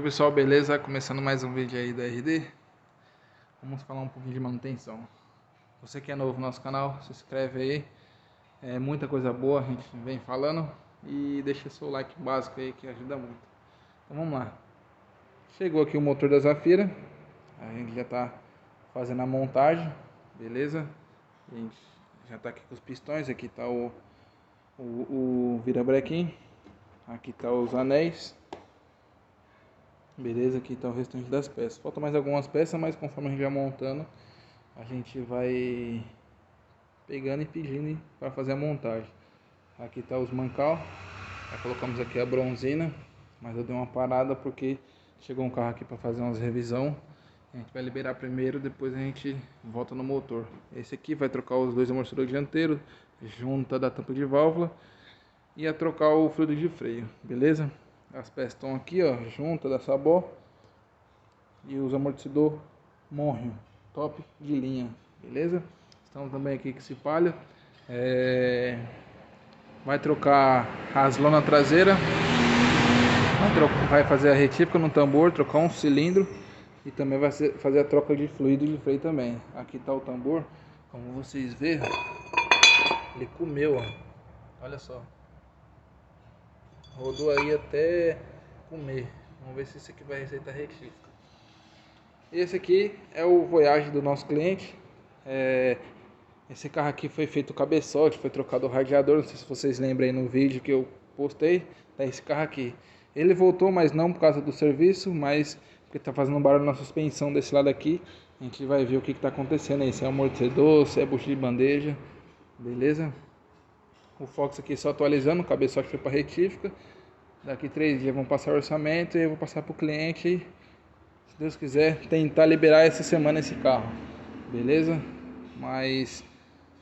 Pessoal, beleza? Começando mais um vídeo aí da RD. Vamos falar um pouquinho de manutenção. Você que é novo no nosso canal, se inscreve aí. É muita coisa boa a gente vem falando. E deixa seu like básico aí que ajuda muito. Então vamos lá. Chegou aqui o motor da Zafira. A gente já tá fazendo a montagem, beleza? A gente já tá aqui com os pistões. Aqui tá o virabrequim. Aqui tá os anéis. Beleza, aqui tá o restante das peças. Faltam mais algumas peças, mas conforme a gente vai montando, a gente vai pegando e pedindo para fazer a montagem. Aqui tá os mancal. Já colocamos aqui a bronzina, mas eu dei uma parada porque chegou um carro aqui para fazer umas revisão. A gente vai liberar primeiro, depois a gente volta no motor. Esse aqui vai trocar os dois amortecedores dianteiros, junta da tampa de válvula e a trocar o fluido de freio, beleza? As peças estão aqui, ó, junta da Sabó e os amortecedor Monrio, top de linha, beleza? Estamos também aqui com esse palha. Vai trocar as lonas traseiras, vai fazer a retífica no tambor, trocar um cilindro e também vai fazer a troca de fluido de freio também. Aqui está o tambor, como vocês verem, ele comeu, ó. Olha só. Rodou aí até comer. Vamos ver se esse aqui vai receitar retífica. Esse aqui é o Voyage do nosso cliente. Esse carro aqui foi feito o cabeçote, foi trocado o radiador. Não sei se vocês lembram aí no vídeo que eu postei. Tá esse carro aqui. Ele voltou, mas não por causa do serviço, mas porque tá fazendo barulho na suspensão desse lado aqui. A gente vai ver o que tá acontecendo aí. Se é amortecedor, se é bucha de bandeja. Beleza? O Fox aqui só atualizando, o cabeçote foi para retífica. Daqui 3 dias vão passar o orçamento e eu vou passar para o cliente. Se Deus quiser, tentar liberar essa semana esse carro. Beleza? Mas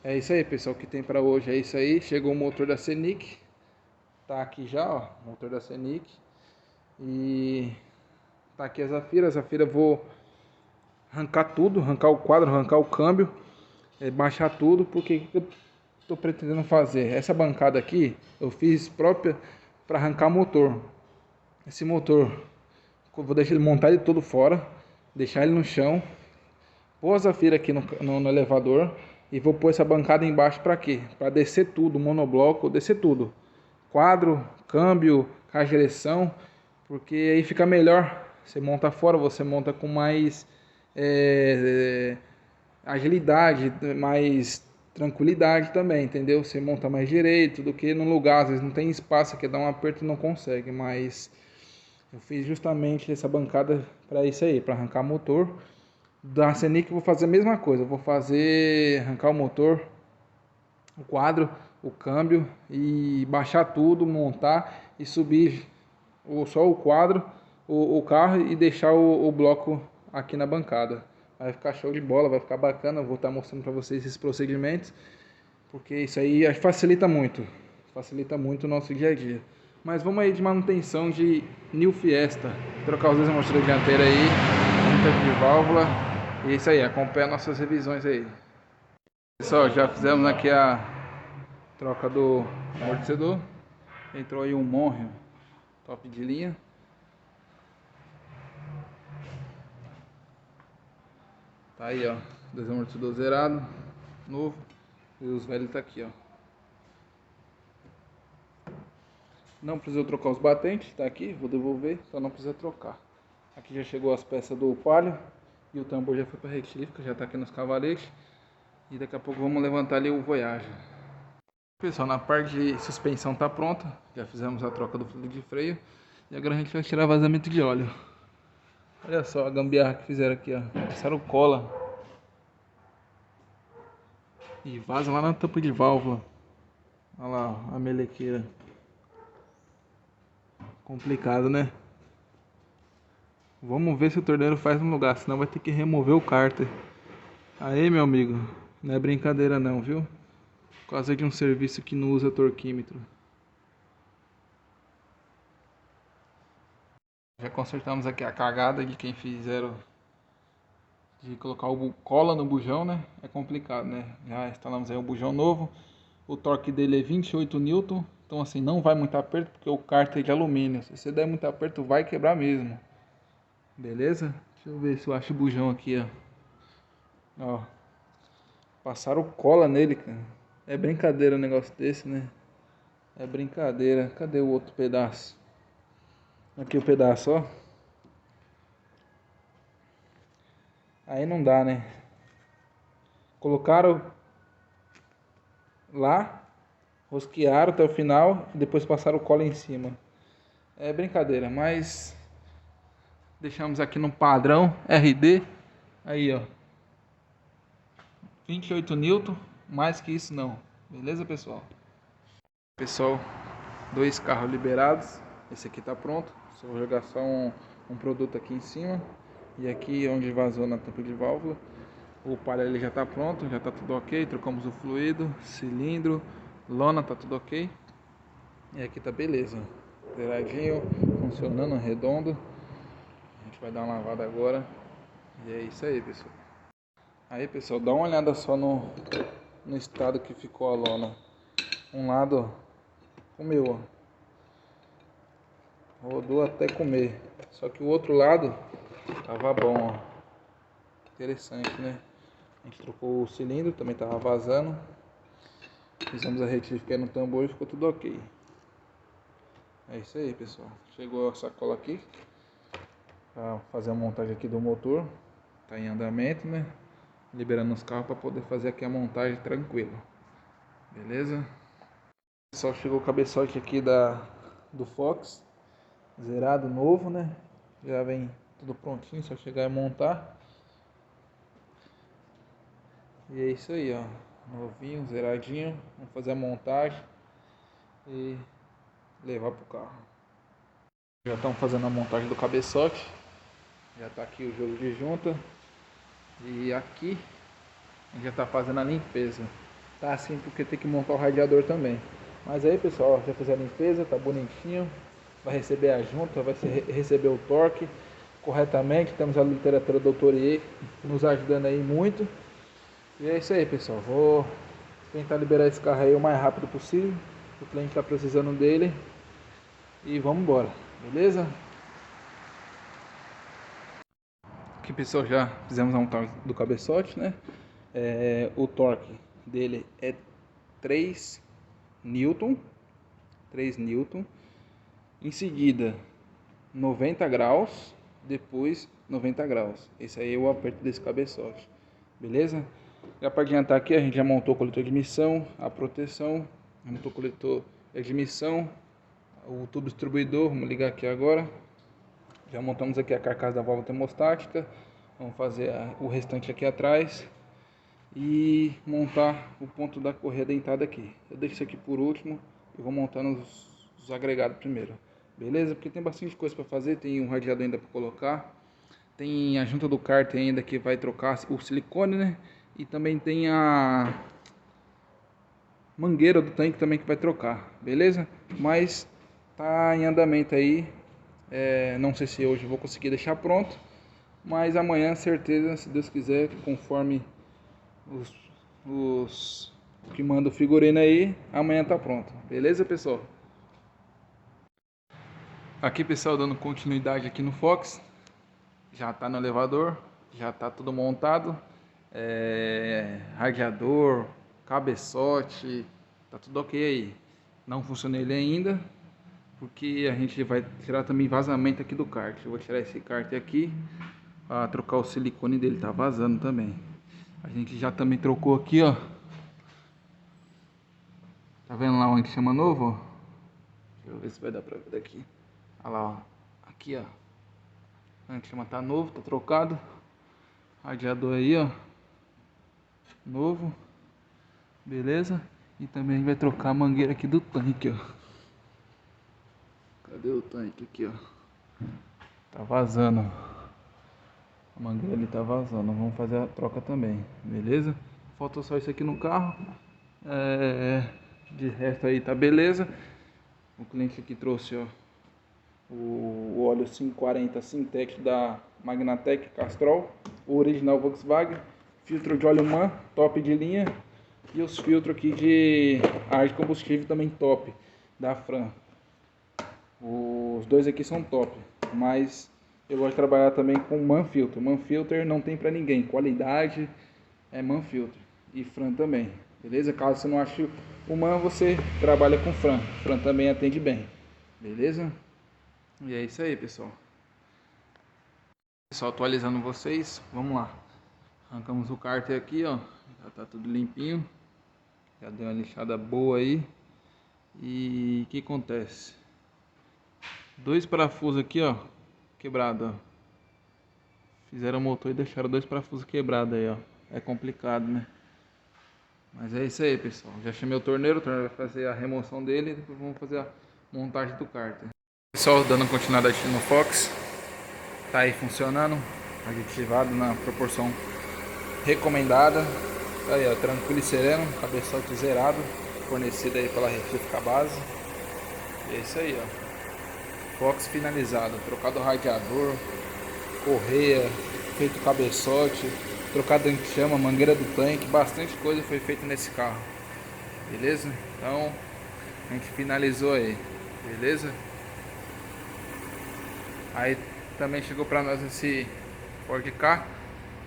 é isso aí, pessoal. O que tem para hoje é isso aí. Chegou o motor da Scenic. Tá aqui já, ó. Motor da Scenic. E tá aqui a Zafira. A Zafira vou arrancar tudo. Arrancar o quadro, arrancar o câmbio. Baixar tudo. Porque eu tô pretendendo fazer? Essa bancada aqui eu fiz própria para arrancar motor. Esse motor eu vou deixar ele montar ele todo fora, deixar ele no chão, pôr a Zafira aqui no elevador e vou pôr essa bancada embaixo para quê? Para descer tudo, monobloco, descer tudo, quadro, câmbio, caixa de direção, porque aí fica melhor. Você monta fora, você monta com mais agilidade, mais tranquilidade também, entendeu? Você monta mais direito do que no lugar, às vezes não tem espaço, quer dar um aperto e não consegue, mas eu fiz justamente essa bancada para isso aí, para arrancar motor. Da Scenic eu vou fazer a mesma coisa, eu vou arrancar o motor, o quadro, o câmbio e baixar tudo, montar e subir só o quadro, o carro e deixar o bloco aqui na bancada. Vai ficar show de bola, vai ficar bacana. Eu vou estar mostrando para vocês esses procedimentos, porque isso aí facilita muito o nosso dia a dia. Mas vamos aí de manutenção de New Fiesta, trocar os dois amortecedores dianteiros aí, muita de válvula, e é isso aí, acompanha nossas revisões aí. Pessoal, já fizemos aqui a troca do amortecedor, entrou aí um Monrio, top de linha. Tá aí, ó, dois amortecedores zerados, novo, e os velhos tá aqui, ó. Não precisa trocar os batentes, tá aqui, vou devolver, só não precisa trocar. Aqui já chegou as peças do palio e o tambor já foi para retífica, já tá aqui nos cavaletes. E daqui a pouco vamos levantar ali o Voyage. Pessoal, na parte de suspensão tá pronta, já fizemos a troca do fluido de freio e agora a gente vai tirar vazamento de óleo. Olha só a gambiarra que fizeram aqui, ó. Passaram cola e vaza lá na tampa de válvula. Olha lá, ó, a melequeira. Complicado, né? Vamos ver se o torneiro faz no lugar, senão vai ter que remover o cárter. Aí, meu amigo, não é brincadeira não, viu? Por causa de um serviço que não usa torquímetro. Já consertamos aqui a cagada de quem fizeram de colocar o cola no bujão, né? É complicado, né? Já instalamos aí um bujão novo. O torque dele é 28 Newton. Então assim, não vai muito aperto porque o cárter é de alumínio. Se você der muito aperto, vai quebrar mesmo. Beleza? Deixa eu ver se eu acho o bujão aqui, ó. Passaram cola nele, cara. É brincadeira um negócio desse, né? É brincadeira. Cadê o outro pedaço? Aqui o pedaço, ó. Aí não dá, né? Colocaram lá, rosquearam até o final e depois passaram cola em cima. É brincadeira, mas deixamos aqui no padrão RD. Aí, ó. 28 Newton, mais que isso não. Beleza, pessoal? Pessoal, 2 carros liberados. Esse aqui tá pronto. Só vou jogar só um produto aqui em cima. E aqui onde vazou na tampa de válvula. O palha ele já tá pronto, já tá tudo ok. Trocamos o fluido, cilindro, lona, tá tudo ok. E aqui tá beleza. Zeradinho, funcionando, redondo. A gente vai dar uma lavada agora. E é isso aí, pessoal. Aí, pessoal, dá uma olhada só no estado que ficou a lona. Um lado, ó, comeu, ó. Rodou até comer. Só que o outro lado tava bom, ó. Interessante, né? A gente trocou o cilindro, também tava vazando. Fizemos a retífica no tambor e ficou tudo ok. É isso aí, pessoal. Chegou a sacola aqui para fazer a montagem aqui do motor. Tá em andamento, né? Liberando os carros para poder fazer aqui a montagem tranquilo. Beleza? Pessoal, chegou o cabeçote aqui do Fox. Zerado novo, né? Já vem tudo prontinho, só chegar e montar. E é isso aí, ó. Novinho, zeradinho. Vamos fazer a montagem e levar pro carro. Já estão fazendo a montagem do cabeçote. Já tá aqui o jogo de junta. E aqui a gente já tá fazendo a limpeza. Tá assim porque tem que montar o radiador também. Mas aí, pessoal, já fiz a limpeza, tá bonitinho. Vai receber a junta, vai receber o torque corretamente. Temos a literatura do Dr. E nos ajudando aí muito. E é isso aí, pessoal. Vou tentar liberar esse carro aí o mais rápido possível. O cliente está precisando dele. E vamos embora, beleza? Aqui, pessoal, já fizemos a montagem do cabeçote, né? O torque dele é 3 Newton. 3 Newton. Em seguida, 90 graus. Depois, 90 graus. Esse aí é o aperto desse cabeçote. Beleza? Já para adiantar aqui, a gente já montou o coletor de emissão, a proteção, montou o coletor de admissão, o tubo distribuidor, vamos ligar aqui agora. Já montamos aqui a carcaça da válvula termostática, vamos fazer o restante aqui atrás e montar o ponto da correia dentada aqui. Eu deixo isso aqui por último e vou montando os agregados primeiro. Beleza? Porque tem bastante coisa para fazer, tem um radiador ainda para colocar. Tem a junta do cárter ainda que vai trocar o silicone, né? E também tem a mangueira do tanque também que vai trocar, beleza? Mas tá em andamento aí. Não sei se hoje eu vou conseguir deixar pronto, mas amanhã, certeza, se Deus quiser, conforme os que manda o figurino aí, amanhã tá pronto, beleza, pessoal? Aqui, pessoal, dando continuidade aqui no Fox. Já tá no elevador, já tá tudo montado, radiador, cabeçote, tá tudo ok aí. Não funciona ele ainda, porque a gente vai tirar também vazamento aqui do kart. Eu vou tirar esse kart aqui, para trocar o silicone dele, tá vazando também. A gente já também trocou aqui, ó. Tá vendo lá onde chama novo, ó? Deixa eu ver se vai dar pra ver daqui. Olha lá, ó. Aqui, ó. Onde chama tá novo, tá trocado. Radiador aí, ó. Novo. Beleza? E também a gente vai trocar a mangueira aqui do tanque, ó. Cadê o tanque aqui, ó? Tá vazando. A mangueira ali tá vazando. Vamos fazer a troca também, beleza? Falta só isso aqui no carro. De resto aí tá beleza. O cliente aqui trouxe, ó, o óleo 540 Syntec da Magnatec Castrol, o original Volkswagen, filtro de óleo MAN, top de linha, e os filtros aqui de ar de combustível também top, da Fran. Os dois aqui são top, mas eu gosto de trabalhar também com Manfilter. Manfilter não tem pra ninguém, qualidade é Manfilter e Fran também, beleza? Caso você não ache o Man, você trabalha com Fran. Fran também atende bem, beleza? E é isso aí, pessoal. Só atualizando vocês, vamos lá. Arrancamos o cárter aqui, ó. Já tá tudo limpinho. Já deu uma lixada boa aí. E o que acontece? Dois parafusos aqui, ó, quebrado, ó. Fizeram o motor e deixaram dois parafusos quebrados aí, ó. É complicado, né? Mas é isso aí, pessoal. Já chamei o torneiro vai fazer a remoção dele e depois vamos fazer a montagem do cárter. Pessoal, dando continuidade no Fox. Tá aí funcionando. Aditivado na proporção recomendada. Tá aí, ó, tranquilo e sereno. Cabeçote zerado. Fornecido aí pela Retífica Base. E é isso aí, ó. Fox finalizado. Trocado o radiador. Correia. Feito cabeçote. Trocado em chama, mangueira do tanque. Bastante coisa foi feita nesse carro. Beleza? Então a gente finalizou aí. Beleza? Aí também chegou pra nós esse Ford Ka.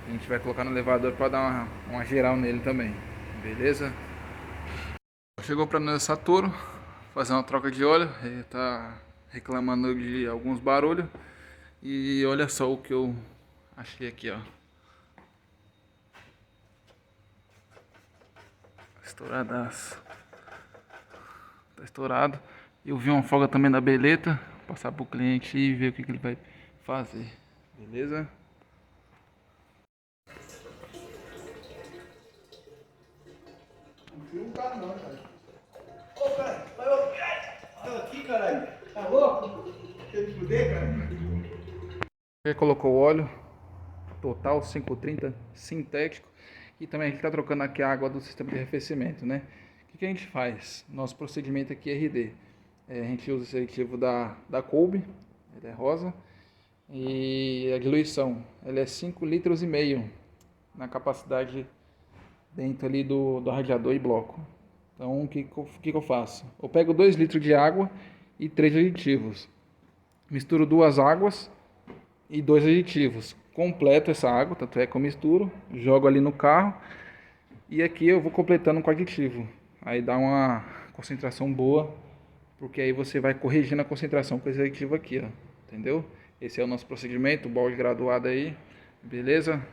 A gente vai colocar no elevador para dar uma geral nele também. Beleza? Chegou pra nós essa Toro. Fazer uma troca de óleo. Ele tá reclamando de alguns barulhos. E olha só o que eu achei aqui, ó. Estouradaço. Tá estourado. Eu vi uma folga também da beleta. Passar pro cliente e ver o que ele vai fazer. Beleza? Não tá não, cara. Ô, cara, vai aqui, caralho. Tá louco? Quer me fuder, cara? Ele colocou o óleo total 530 sintético. E também a gente está trocando aqui a água do sistema de arrefecimento, né? O que a gente faz? Nosso procedimento aqui é RD. A gente usa esse aditivo da Kolbe, ele é rosa. E a diluição, ela é 5,5 litros na capacidade dentro ali do radiador e bloco. Então o que eu faço? Eu pego 2 litros de água e 3 aditivos. Misturo 2 águas e 2 aditivos. Completo essa água, tanto é que eu misturo, jogo ali no carro e aqui eu vou completando com aditivo. Aí dá uma concentração boa, porque aí você vai corrigindo a concentração com esse aditivo aqui, ó. Entendeu? Esse é o nosso procedimento, o balde graduado aí, beleza?